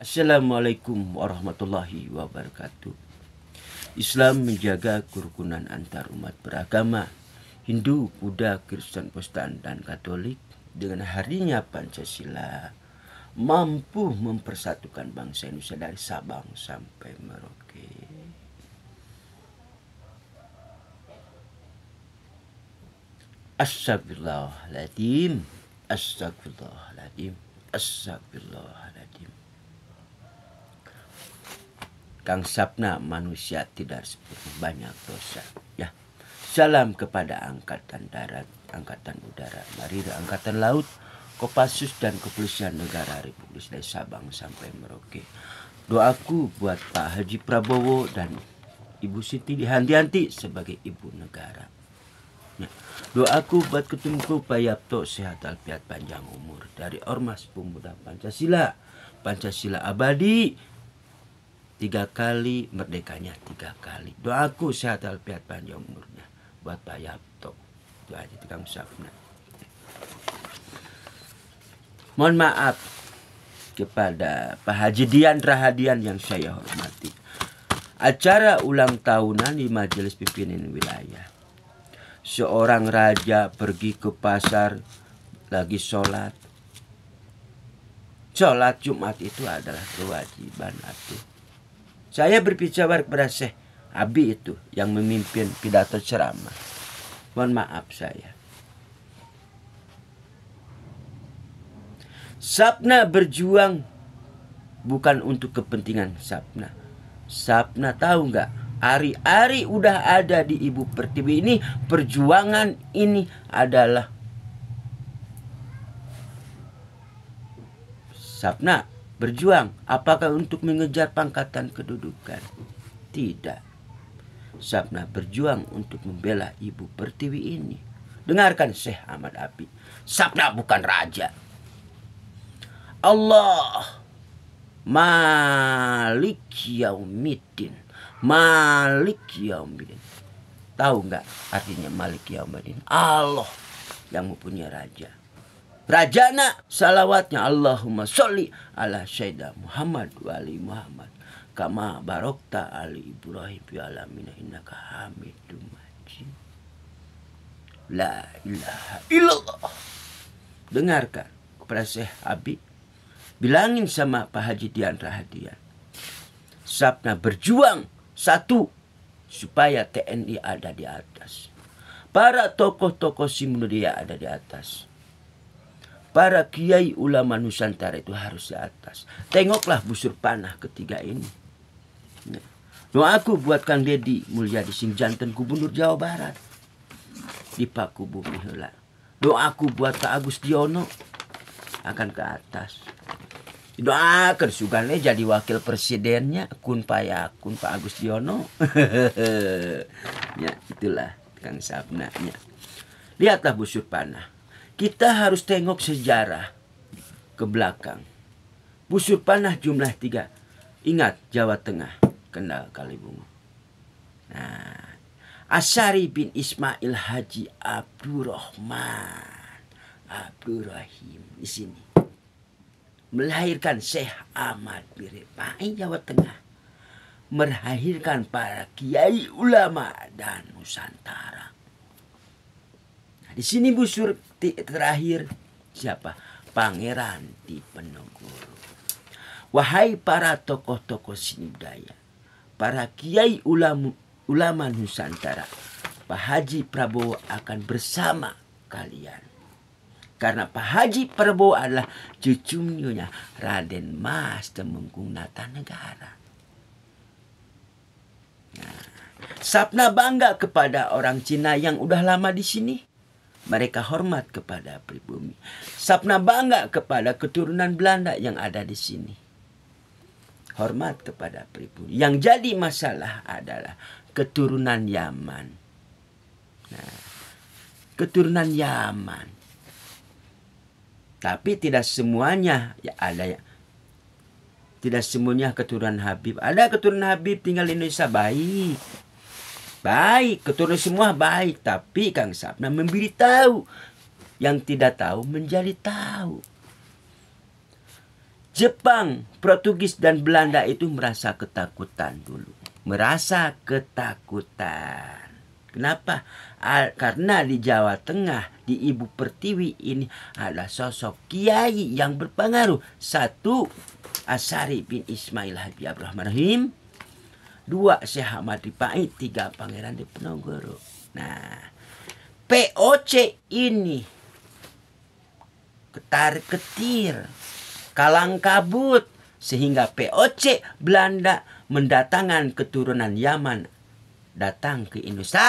Assalamualaikum warahmatullahi wabarakatuh. Islam menjaga kerukunan antar umat beragama, Hindu, Buddha, Kristen, Protestan, dan Katolik. Dengan harinya Pancasila mampu mempersatukan bangsa Indonesia dari Sabang sampai Merauke. Astagfirullahaladzim, astagfirullahaladzim, astagfirullahaladzim. Kang Sapna manusia tidak sempurna, banyak dosa. Ya, salam kepada Angkatan Darat, Angkatan Udara, Marida, Angkatan Laut, Kopassus dan Kepolisian Negara Republik dari Sabang sampai Merauke. Doaku buat Pak Haji Prabowo dan Ibu Siti Handianti sebagai Ibu Negara. Ya, doaku buat Ketumku Pak Yapto sehat walafiat panjang umur dari Ormas Pemuda Pancasila. Pancasila abadi. 3 kali merdekanya 3 kali. Doaku sehat walafiat panjang umurnya buat Pak Yapto. Itu aja Kang Sapna. Mohon maaf kepada Pak Haji Dian Rahadian yang saya hormati. Acara ulang tahunan di Majelis Pimpinan Wilayah. Seorang raja pergi ke pasar lagi sholat. Sholat Jumat itu adalah kewajiban atuh. Saya berbicara kepada Syekh Abi itu yang memimpin pidato ceramah. Mohon maaf saya. Sapna berjuang bukan untuk kepentingan Sapna. Sapna tahu nggak? Ari-ari udah ada di Ibu Pertiwi ini. Perjuangan ini adalah Sapna berjuang, apakah untuk mengejar pangkatan kedudukan? Tidak. Sapna berjuang untuk membela Ibu Pertiwi ini. Dengarkan Syekh Ahmad Abi. Sapna bukan raja. Allah Malik Yaumiddin. Malik Yaumiddin. Tahu nggak artinya Malik Yaumiddin? Allah yang mempunyai raja. Rajana salawatnya Allahumma sholli ala Sayyidina Muhammad wa ali Muhammad kama barokta ali Ibrahim fi alamina innaka hamidum majid. La ilaha illallah. Dengarkan kepada Syekh Abi. Bilangin sama Pak Haji Dian Rahadian. Sapna berjuang satu supaya TNI ada di atas. Para tokoh-tokoh Simulia ada di atas. Para kiai ulama Nusantara itu harus di atas. Tengoklah busur panah ketiga ini. Doaku buat Kang Deddy Mulyadi Sing Janten Gubernur Jawa Barat. Di Paku Bumi heula. Doaku buat Kak Agus Diono akan ke atas. Doakan sugane jadi wakil presidennya kun payakun Pak Agus Diono. Ya, itulah Kang Sapna nya. Lihatlah busur panah. Kita harus tengok sejarah ke belakang. Busur panah jumlah 3. Ingat Jawa Tengah, Kendal, Kalibungu. Nah, Asyari bin Ismail Haji Abdurrahman Abdurrahim di sini. Melahirkan Syekh Ahmad Biripai Jawa Tengah. Melahirkan para kiai ulama dan Nusantara. Di sini busur terakhir siapa? Pangeran Diponegoro. Wahai para tokoh-tokoh seni budaya, para kiai ulama Nusantara, Pak Haji Prabowo akan bersama kalian. Karena Pak Haji Prabowo adalah cucunya Raden Mas Temenggung Nata-Negara. Nah, Sapna bangga kepada orang Cina yang udah lama di sini. Mereka hormat kepada pribumi. Sapna bangga kepada keturunan Belanda yang ada di sini. Hormat kepada pribumi. Yang jadi masalah adalah keturunan Yaman. Nah, keturunan Yaman. Tapi tidak semuanya ya ada ya. Tidak semuanya keturunan Habib. Ada keturunan Habib tinggal di Indonesia baik. Baik, keturunan semua baik. Tapi Kang Sapna memberitahu. Yang tidak tahu menjadi tahu. Jepang, Portugis, dan Belanda itu merasa ketakutan dulu. Merasa ketakutan. Kenapa? Karena di Jawa Tengah, di Ibu Pertiwi ini ada sosok kiai yang berpengaruh. Satu, Asyari bin Ismail Habib Abdurrahman Rahim. Dua, Syekh Ahmad Rifai. Tiga, Pangeran Diponegoro. Nah, POC ini ketar-ketir, kalang kabut, sehingga POC Belanda mendatangkan keturunan Yaman datang ke Indonesia.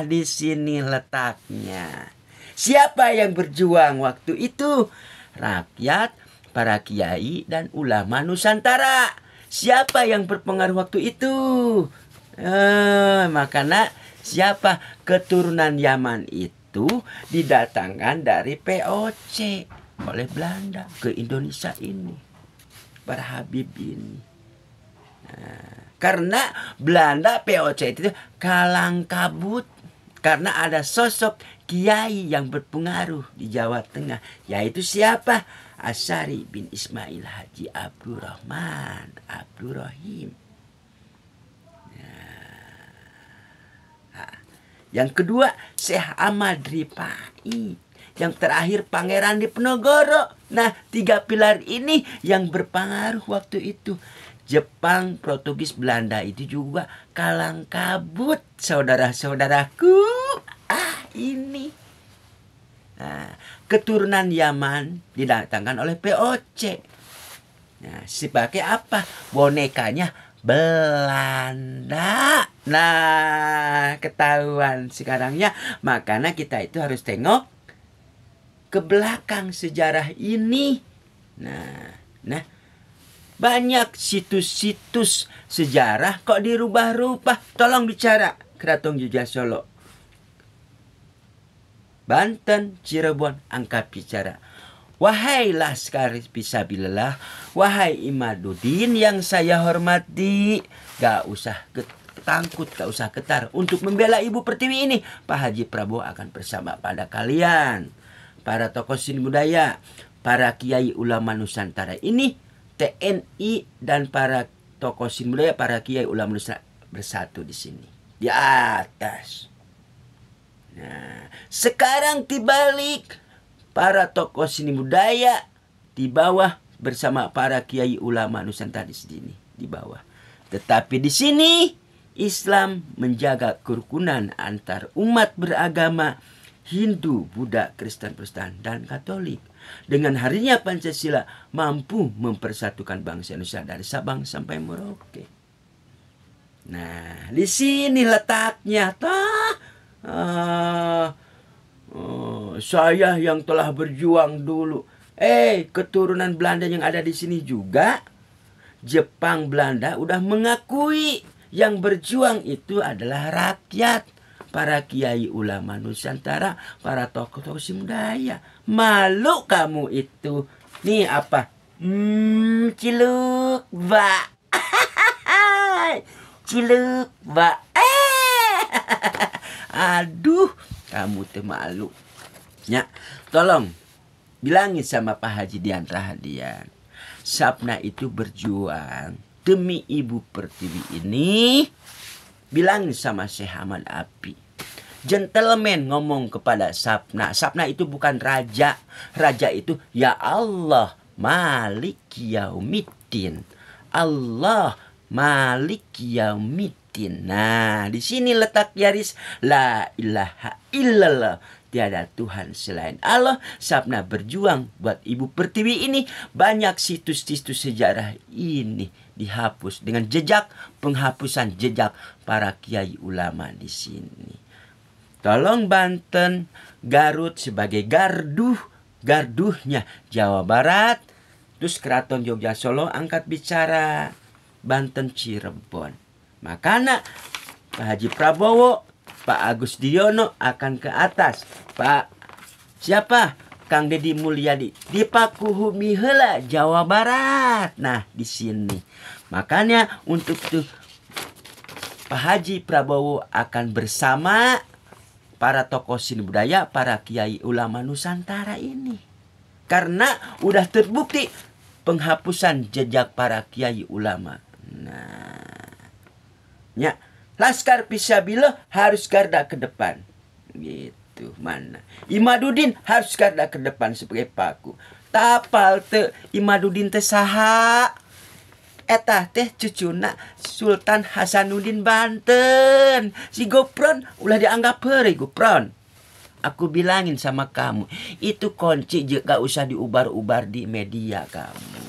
Di sini letaknya. Siapa yang berjuang waktu itu? Rakyat, para kiai, dan ulama Nusantara. Siapa yang berpengaruh waktu itu? Makanya siapa? Keturunan Yaman itu didatangkan dari POC oleh Belanda ke Indonesia ini. Para Habib ini. Karena Belanda POC itu kalang kabut. Karena ada sosok kiai yang berpengaruh di Jawa Tengah. Yaitu siapa? Asyari bin Ismail Haji Abdurrahman Abdurrahim. Yang kedua, Syekh Ahmad Rifai. Yang terakhir, Pangeran Diponegoro. Nah, tiga pilar ini yang berpengaruh waktu itu. Jepang, Portugis, Belanda itu juga kalang kabut, saudara-saudaraku. Ini. Nah, keturunan Yaman didatangkan oleh POC. Nah, sebagai apa? Bonekanya Belanda. Nah, ketahuan sekarangnya. Makanya kita itu harus tengok ke belakang sejarah ini. Nah, banyak situs-situs sejarah kok dirubah-rubah. Tolong bicara Keraton Jogja Solo, Banten, Cirebon, angkat bicara. Wahai Laskar Fisabilillah, wahai Imaduddin yang saya hormati, gak usah takut, gak usah ketar untuk membela Ibu Pertiwi ini. Pak Haji Prabowo akan bersama pada kalian, para tokoh seni budaya, para kiai ulama Nusantara ini, TNI dan para tokoh seni budaya, para kiai ulama Nusantara bersatu di sini, di atas. Nah, sekarang dibalik, para tokoh seni budaya di bawah bersama para kiai ulama Nusantara di sini di bawah. Tetapi di sini Islam menjaga kerukunan antar umat beragama Hindu, Buddha, Kristen, Protestan, dan Katolik. Dengan harinya Pancasila mampu mempersatukan bangsa Indonesia dari Sabang sampai Merauke. Nah, di sini letaknya. Saya yang telah berjuang dulu. Keturunan Belanda yang ada di sini juga. Jepang, Belanda udah mengakui yang berjuang itu adalah rakyat. Para kiai ulama Nusantara, para tokoh-tokoh seni budaya. Malu kamu itu. Nih apa? Ciluk, Mbak. Ciluk, Mbak. Aduh, kamu tuh malu. Ya, tolong bilangin sama Pak Haji Dian Rahadian. Sapna itu berjuang demi Ibu Pertiwi ini. Bilangin sama Syekh Ahmad Api. Gentleman ngomong kepada Sapna. Sapna itu bukan raja. Raja itu ya Allah Malik Yaumiddin. Allah Malik Yaumiddin. Nah, di sini letak garis la ilaha illallah. Tiada Tuhan selain Allah. Sapna berjuang buat Ibu Pertiwi ini. Banyak situs-situs sejarah ini dihapus dengan jejak, penghapusan jejak para kiai ulama di sini. Tolong Banten, Garut sebagai garduhnya Jawa Barat. Terus Keraton Jogja Solo angkat bicara Banten, Cirebon. Makanya Pak Haji Prabowo, Pak Agus Diono akan ke atas. Pak siapa? Kang Deddy Mulyadi di Pakuhumi heula Jawa Barat. Nah, di sini. Makanya untuk tuh Pak Haji Prabowo akan bersama para tokoh seni budaya, para kiai ulama Nusantara ini. Karena udah terbukti penghapusan jejak para kiai ulama. Nah, ya, Laskar Fisabilillah harus garda ke depan. Gitu, mana? Imaduddin harus garda ke depan sebagai paku. Tapal te Imaduddin teh saha? Etah teh cucuna Sultan Hasanuddin Banten. Si Gopron ulah dianggap heureui Gopron. Aku bilangin sama kamu, itu kunci gak usah diubar-ubar di media kamu.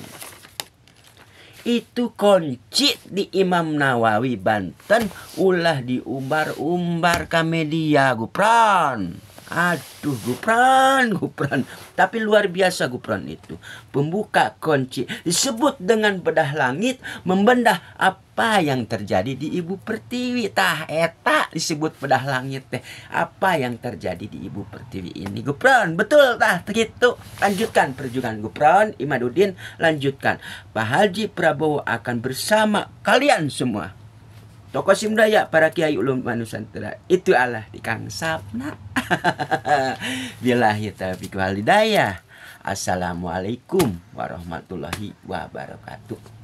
Itu kunci di Imam Nawawi Banten ulah diumbar-umbar ke media Gopron. Aduh Gupran. Tapi luar biasa Gupran itu. Pembuka kunci. Disebut dengan bedah langit. Membedah apa yang terjadi di Ibu Pertiwi. Tah eta disebut bedah langit teh. Apa yang terjadi di Ibu Pertiwi ini Gupran. Betul tah gitu. Lanjutkan perjuangan Gupran. Imaduddin lanjutkan. Pak Haji Prabowo akan bersama kalian semua. Tokoh Simdaya, para kiai ulama Nusantara. Itu Allah di Kang Sapna. Billahi taufiq wal hidayah. Assalamualaikum warahmatullahi wabarakatuh.